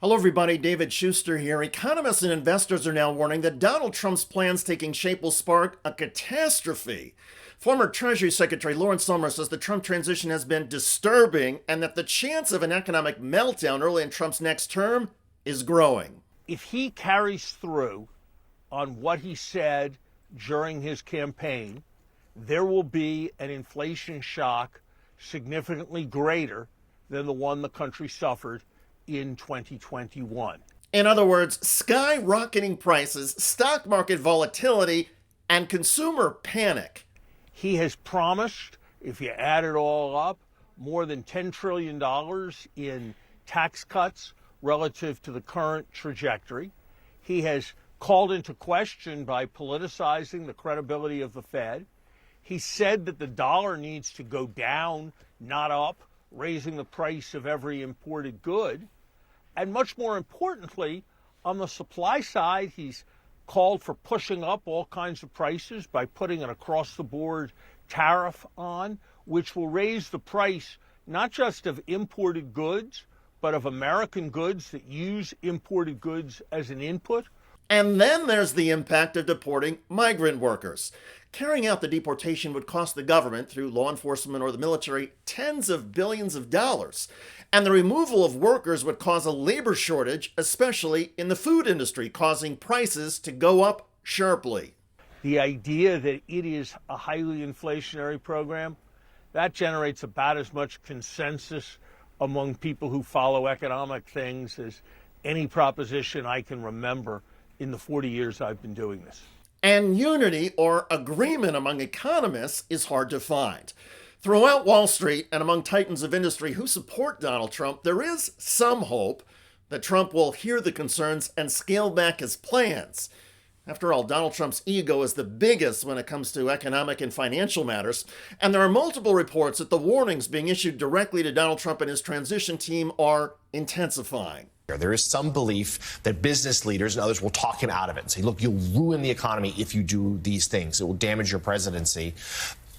Hello, everybody. David Shuster here. Economists and investors are now warning that Donald Trump's plans taking shape will spark a catastrophe. Former Treasury Secretary Lawrence Summers says the Trump transition has been disturbing and that the chance of an economic meltdown early in Trump's next term is growing. If he carries through on what he said during his campaign, there will be an inflation shock significantly greater than the one the country suffered in 2021. In other words, skyrocketing prices, stock market volatility, and consumer panic. He has promised, if you add it all up, more than $10 trillion in tax cuts relative to the current trajectory. He has called into question by politicizing the credibility of the Fed. He said that the dollar needs to go down, not up, raising the price of every imported good. And much more importantly, on the supply side, he's called for pushing up all kinds of prices by putting an across-the-board tariff on, which will raise the price not just of imported goods, but of American goods that use imported goods as an input. And then there's the impact of deporting migrant workers. Carrying out the deportation would cost the government, through law enforcement or the military, tens of billions of dollars. And the removal of workers would cause a labor shortage, especially in the food industry, causing prices to go up sharply. The idea that it is a highly inflationary program, that generates about as much consensus among people who follow economic things as any proposition I can remember in the 40 years I've been doing this. And unity or agreement among economists is hard to find. Throughout Wall Street and among titans of industry who support Donald Trump, there is some hope that Trump will hear the concerns and scale back his plans. After all, Donald Trump's ego is the biggest when it comes to economic and financial matters, and there are multiple reports that the warnings being issued directly to Donald Trump and his transition team are intensifying. There is some belief that business leaders and others will talk him out of it and say, look, you'll ruin the economy if you do these things. It will damage your presidency.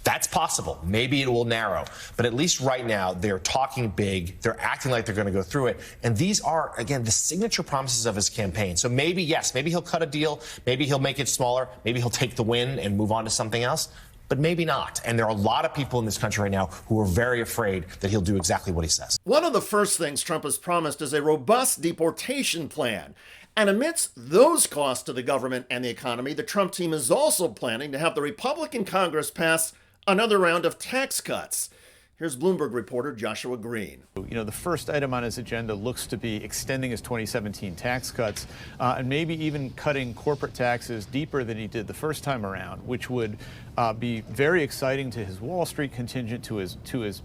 That's possible. Maybe it will narrow. But at least right now, they're talking big. They're acting like they're going to go through it. And these are, again, the signature promises of his campaign. So maybe, yes, maybe he'll cut a deal. Maybe he'll make it smaller. Maybe he'll take the win and move on to something else. But maybe not. And there are a lot of people in this country right now who are very afraid that he'll do exactly what he says. One of the first things Trump has promised is a robust deportation plan. And amidst those costs to the government and the economy, the Trump team is also planning to have the Republican Congress pass another round of tax cuts. Here's Bloomberg reporter Joshua Green. The first item on his agenda looks to be extending his 2017 tax cuts and maybe even cutting corporate taxes deeper than he did the first time around, which would be very exciting to his Wall Street contingent, to his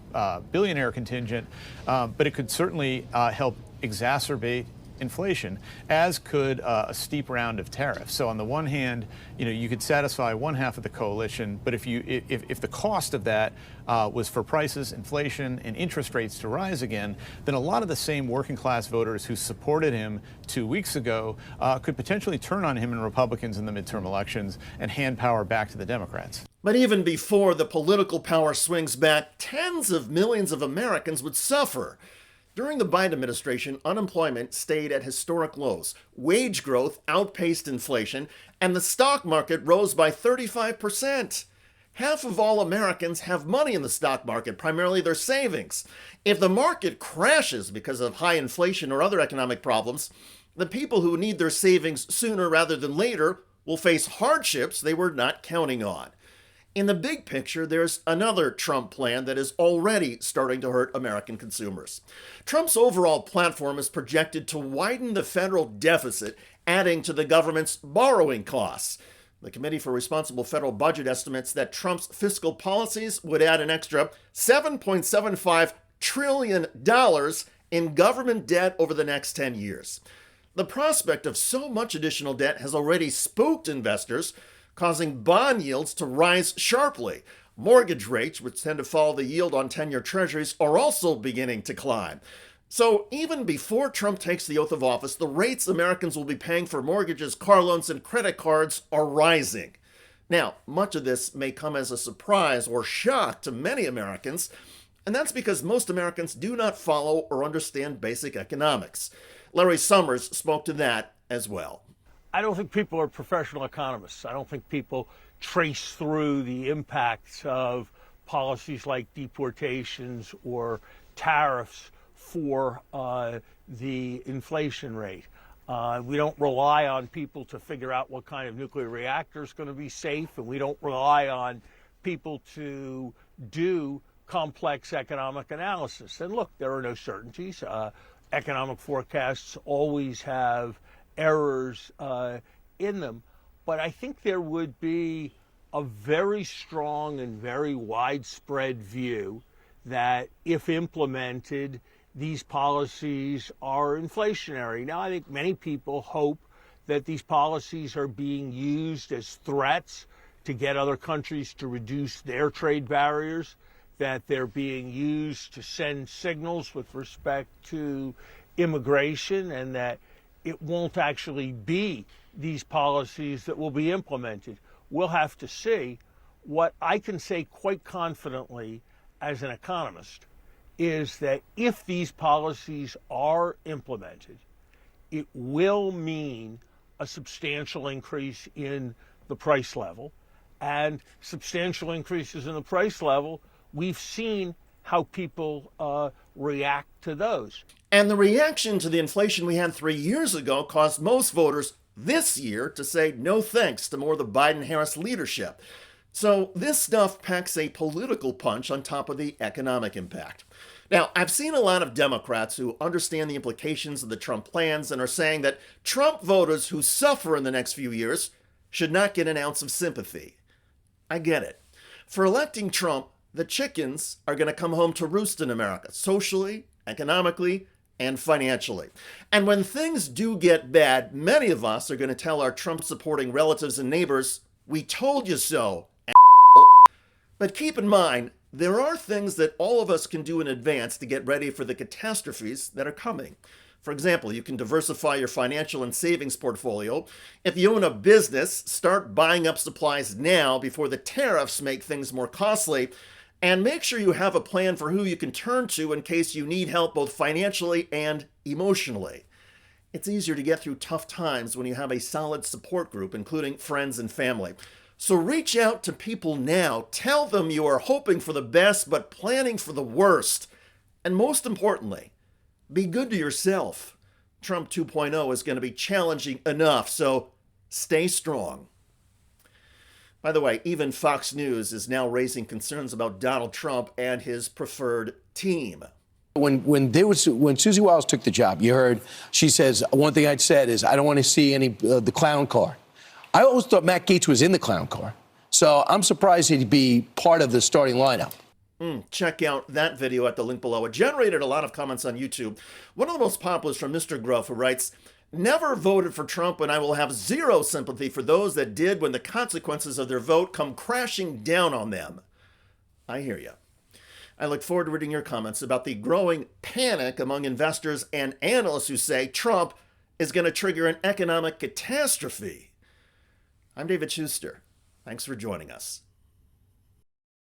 billionaire contingent, but it could certainly help exacerbate inflation, as could a steep round of tariffs. So on the one hand, you could satisfy one half of the coalition, but if the cost of that was for prices, inflation, and interest rates to rise again, then a lot of the same working class voters who supported him 2 weeks ago could potentially turn on him and Republicans in the midterm elections and hand power back to the Democrats. But even before the political power swings back, tens of millions of Americans would suffer. During the Biden administration, unemployment stayed at historic lows, wage growth outpaced inflation, and the stock market rose by 35%. Half of all Americans have money in the stock market, primarily their savings. If the market crashes because of high inflation or other economic problems, the people who need their savings sooner rather than later will face hardships they were not counting on. In the big picture, there's another Trump plan that is already starting to hurt American consumers. Trump's overall platform is projected to widen the federal deficit, adding to the government's borrowing costs. The Committee for Responsible Federal Budget estimates that Trump's fiscal policies would add an extra $7.75 trillion in government debt over the next 10 years. The prospect of so much additional debt has already spooked investors, causing bond yields to rise sharply. Mortgage rates, which tend to follow the yield on 10-year treasuries, are also beginning to climb. So even before Trump takes the oath of office, the rates Americans will be paying for mortgages, car loans, and credit cards are rising. Now, much of this may come as a surprise or shock to many Americans, and that's because most Americans do not follow or understand basic economics. Larry Summers spoke to that as well. I don't think people are professional economists. I don't think people trace through the impacts of policies like deportations or tariffs for the inflation rate. We don't rely on people to figure out what kind of nuclear reactor is going to be safe, and we don't rely on people to do complex economic analysis. And look, there are no certainties. Economic forecasts always have errors in them. But I think there would be a very strong and very widespread view that if implemented, these policies are inflationary. Now, I think many people hope that these policies are being used as threats to get other countries to reduce their trade barriers, that they're being used to send signals with respect to immigration, and that it won't actually be these policies that will be implemented. We'll have to see. What I can say quite confidently as an economist is that if these policies are implemented, it will mean a substantial increase in the price level. And substantial increases in the price level, we've seen how people react to those. And the reaction to the inflation we had 3 years ago caused most voters this year to say no thanks to more of the Biden-Harris leadership. So this stuff packs a political punch on top of the economic impact. Now, I've seen a lot of Democrats who understand the implications of the Trump plans and are saying that Trump voters who suffer in the next few years should not get an ounce of sympathy. I get it. For electing Trump, the chickens are going to come home to roost in America, socially, economically, and financially. And when things do get bad, many of us are going to tell our Trump-supporting relatives and neighbors, "We told you so, asshole." But keep in mind, there are things that all of us can do in advance to get ready for the catastrophes that are coming. For example, you can diversify your financial and savings portfolio. If you own a business, start buying up supplies now before the tariffs make things more costly. And make sure you have a plan for who you can turn to in case you need help both financially and emotionally. It's easier to get through tough times when you have a solid support group, including friends and family. So reach out to people now. Tell them you are hoping for the best but planning for the worst. And most importantly, be good to yourself. Trump 2.0 is going to be challenging enough, so stay strong. By the way, even Fox News is now raising concerns about Donald Trump and his preferred team. When Susie Wiles took the job, you heard she says, one thing I'd said is, I don't want to see any the clown car. I always thought Matt Gaetz was in the clown car. So I'm surprised he'd be part of the starting lineup. Check out that video at the link below. It generated a lot of comments on YouTube. One of the most popular is from Mr. Gruff, who writes, "Never voted for Trump, and I will have zero sympathy for those that did when the consequences of their vote come crashing down on them." I hear you. I look forward to reading your comments about the growing panic among investors and analysts who say Trump is going to trigger an economic catastrophe. I'm David Shuster. Thanks for joining us.